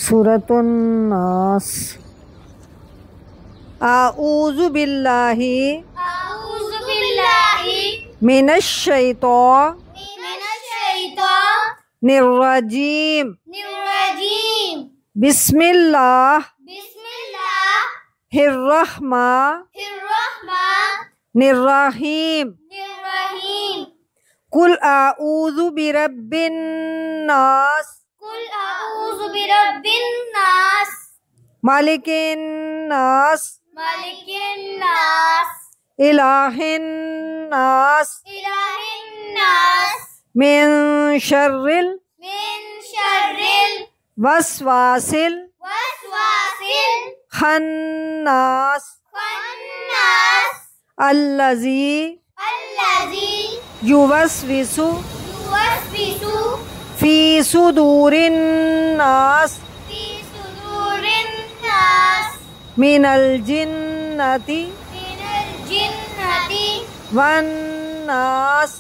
سورۃ الناس۔ اعوذ باللہ من الشیطان الرجیم۔ بسم اللہ الرحمن الرحیم۔ قل اعوذ برب الناس مالک الناس الہ الناس من شر الوسواس الخناس الذی یوسوس فی صدور الناس من الجنۃ والناس۔